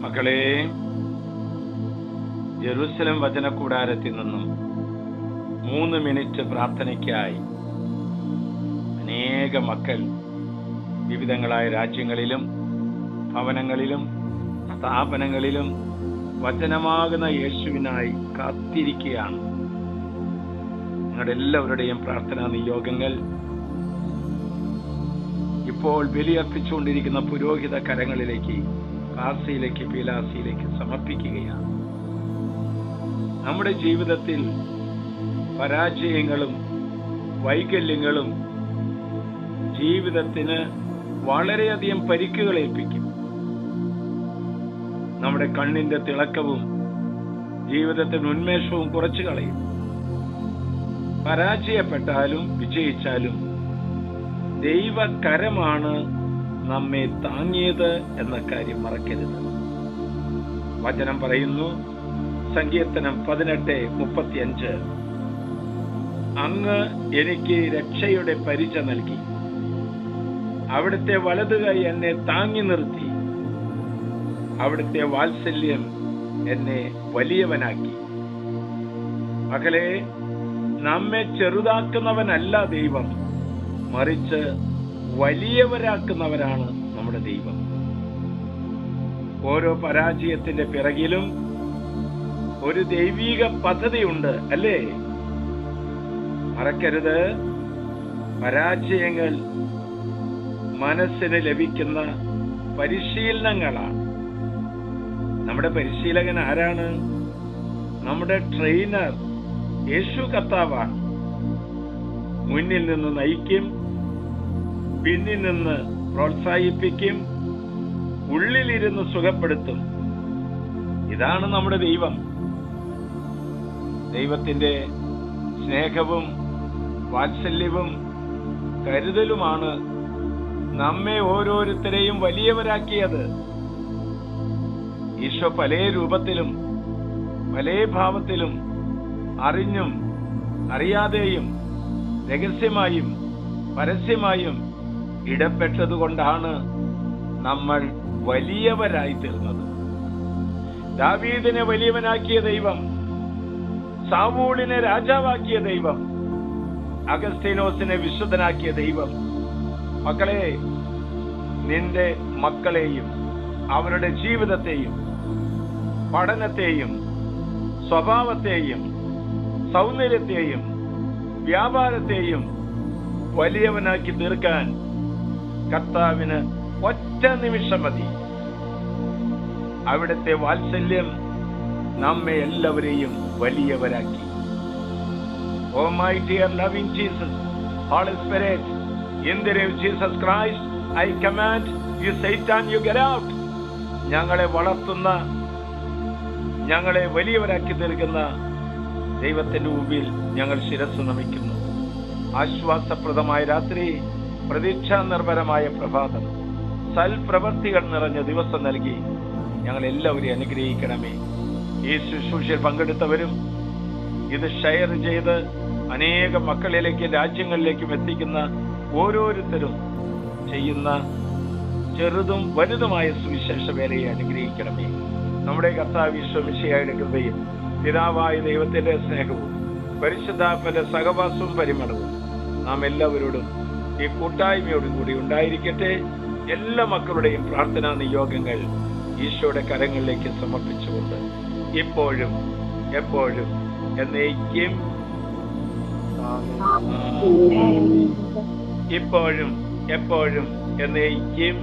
മക്കളെ, ജെറുസലേം വചനകൂടാരത്തിൽ നിന്നും 3 മിനിറ്റ് പ്രാർത്ഥനയ്ക്കായി അനേക മക്കൾ വിവിധങ്ങളായ രാജ്യങ്ങളിലും ഭവനങ്ങളിലും സ്ഥാപനങ്ങളിലും വചനമാകുന്ന യേശുവിനായി കാത്തിരിക്കുകയാണ്. നിങ്ങളുടെ എല്ലാവരുടെയും പ്രാർത്ഥനാ നിയോഗങ്ങൾ ഇപ്പോൾ ബലിയർപ്പിച്ചുകൊണ്ടിരിക്കുന്ന പുരോഹിത കരങ്ങളിലേക്ക്, കാസിയിലേക്ക്, പീലാസിയിലേക്ക് സമർപ്പിക്കുകയാണ്. നമ്മുടെ ജീവിതത്തിൽ പരാജയങ്ങളും വൈകല്യങ്ങളും ജീവിതത്തിന് വളരെയധികം പരിക്കുകൾ ഏൽപ്പിക്കും. നമ്മുടെ കണ്ണിന്റെ തിളക്കവും ജീവിതത്തിന് ഉന്മേഷവും കുറച്ചു കളയും. പരാജയപ്പെട്ടാലും വിജയിച്ചാലും ദൈവകരമാണ് നമ്മെ താങ്ങിയത് എന്ന കാര്യം മറക്കരുത്. വചനം പറയുന്നു, സങ്കീർത്തനം 18:35, അങ്ങ് എനിക്ക് രക്ഷയുടെ പരിച നൽകി, അവിടുത്തെ വലതുകൈ എന്നെ താങ്ങി നിർത്തി, അവിടുത്തെ വാത്സല്യം എന്നെ വലിയവനാക്കി. മകളെ, നമ്മെ ചെറുതാക്കുന്നവനല്ല ദൈവം, മറിച്ച് വലിയവരാക്കുന്നവരാണ് നമ്മുടെ ദൈവം. ഓരോ പരാജയത്തിന്റെ പിറകിലും ഒരു ദൈവീക പദ്ധതിയുണ്ട്, അല്ലേ? മറക്കരുത്, പരാജയങ്ങൾ മനസ്സിന് ലഭിക്കുന്ന പരിശീലനങ്ങളാണ്. നമ്മുടെ പരിശീലകൻ ആരാണ്? നമ്മുടെ ട്രെയിനർ യേശു കർത്താവാണ്. മുന്നിൽ നിന്ന് നയിക്കും, പിന്നിൽ നിന്ന് പ്രോത്സാഹിപ്പിക്കും, ഉള്ളിലിരുന്ന് സുഖപ്പെടുത്തും. ഇതാണ് നമ്മുടെ ദൈവം. ദൈവത്തിന്റെ സ്നേഹവും വാത്സല്യവും കരുതലുമാണ് നമ്മെ ഓരോരുത്തരെയും വലിയവരാക്കിയത്. ഈശോ പല രൂപത്തിലും പല ഭാവത്തിലും അറിഞ്ഞും അറിയാതെയും രഹസ്യമായും പരസ്യമായും ഇടപെട്ടതുകൊണ്ടാണ് നമ്മൾ വലിയവരായി തീർന്നത്. ദാവീദിനെ വലിയവനാക്കിയ ദൈവം, സാവൂളിനെ രാജാവാക്കിയ ദൈവം, അഗസ്തീനോസിനെ വിശുദ്ധനാക്കിയ ദൈവം. മക്കളെ, നിന്റെ മക്കളെയും അവരുടെ ജീവിതത്തെയും പഠനത്തെയും സ്വഭാവത്തെയും സൗന്ദര്യത്തെയും വ്യാപാരത്തെയും വലിയവനാക്കി തീർക്കാൻ കർത്താവിന് ഒറ്റ നിമിഷം മതി. അവിടുത്തെ വാത്സല്യം നമ്മെ എല്ലാവരെയും വലിയവരാക്കി. Oh my dear loving Jesus, Holy Spirit, in the name of Jesus Christ, I command you, Satan, you get out. ഞങ്ങളെ വളർത്തുന്ന, ഞങ്ങളെ വലിയവരാക്കി തീർക്കുന്ന ദൈവത്തിന്റെ മുമ്പിൽ ഞങ്ങൾ ശിരസ്സ് നമിക്കുന്നു. ആശ്വാസപ്രദമായ രാത്രി, പ്രതീക്ഷാ നിർഭരമായ പ്രഭാതം, സൽപ്രവർത്തികൾ നിറഞ്ഞ ദിവസം നൽകി ഞങ്ങൾ എല്ലാവരെയും അനുഗ്രഹിക്കണമേ. ഈ ശുശ്രൂഷയിൽ പങ്കെടുത്തവരും ഇത് ഷെയർ ചെയ്ത് അനേക മക്കളിലേക്കും രാജ്യങ്ങളിലേക്കും എത്തിക്കുന്ന ഓരോരുത്തരും ചെയ്യുന്ന ചെറുതും വലുതുമായ സുവിശേഷ വേലയെ അനുഗ്രഹിക്കണമേ. നമ്മുടെ കർത്താവ് ഈശോ മിശിഹായുടെ കൃപയും പിതാവായ ദൈവത്തിന്റെ സ്നേഹവും പരിശുദ്ധാത്മാവിന്റെ സഹവാസവും പരിമളവും നാം എല്ലാവരോടും ഈ കൂട്ടായ്മയോടും കൂടി ഉണ്ടായിരിക്കട്ടെ. എല്ലാ മക്കളുടെയും പ്രാർത്ഥനാ നിയോഗങ്ങൾ ഈശോയുടെ കരങ്ങളിലേക്ക് സമർപ്പിച്ചുകൊണ്ട് ഇപ്പോഴും എപ്പോഴും എന്നേക്കും ഇപ്പോഴും എപ്പോഴും എന്നേക്കും